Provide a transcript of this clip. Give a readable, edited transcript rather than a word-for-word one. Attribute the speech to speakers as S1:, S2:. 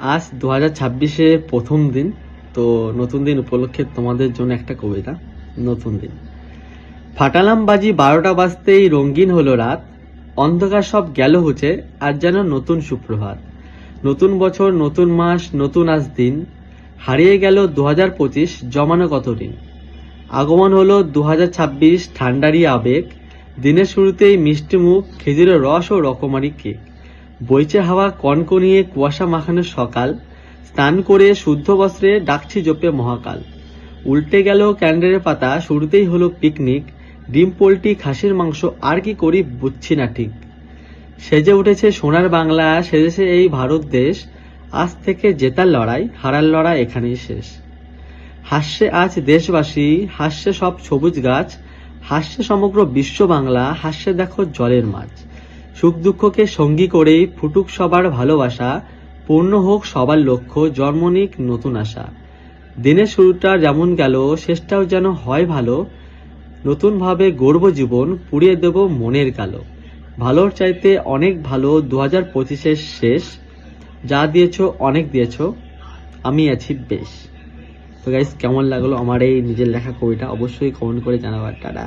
S1: আজ 2026-এ প্রথম দিন। তো নতুন দিন উপলক্ষে তোমাদের জন্য একটা কবিতা। নতুন দিন। ফাটালাম বাজি 12টা বাজতেই রঙিন হলো রাত, অন্ধকার সব গেল হুচে, আর যেন নতুন সুপ্রভাত। নতুন বছর, নতুন মাস, নতুন আজ দিন, হারিয়ে গেল 2025 জমানো কত ঋণ। আগমন হলো 2026 ঠান্ডারই আবেগ, দিনের শুরুতেই মিষ্টি মুখ, খেজুরের রস ও রকমারি কেক। বইছে হাওয়া কনকনিয়ে, কুয়াশা মাখানো সকাল, স্নান করে শুদ্ধ বস্ত্রে ডাকছি জপে মহাকাল। উল্টে গেল ক্যালেন্ডারের পাতা, শুরুতেই হলো পিকনিক, ডিম পোল্ট্রি খাসির মাংস, আর কি করি বুঝছি না ঠিক। সেজে উঠেছে সোনার বাংলা, সেজেছে এই ভারত দেশ, আজ থেকে জেতার লড়াই, হারার লড়াই এখানেই শেষ। হাসছে আজ দেশবাসী, হাসছে সব সবুজ গাছ, হাসছে সমগ্র বিশ্ব বাংলা, হাসছে দেখো জলের মাছ। সুখ দুঃখকে সঙ্গী করেই ফুটুক সবার ভালোবাসা, পূর্ণ হোক সবার লক্ষ্য, জন্ম নিক নতুন আশা। দিনের শুরুটা যেমন গেল, শেষটাও যেন হয় ভালো, নতুন ভাবে গড়ব জীবন, পুড়িয়ে দেব মনের কালো। ভালোর চাইতে অনেক ভালো 2025-এর শেষ, যা দিয়েছো অনেক দিয়েছো, আমি আছি বেশ। তো গাইস, কেমন লাগলো আমার এই নিজের লেখা কবিতা অবশ্যই কমেন্ট করে জানাবার। টাটা।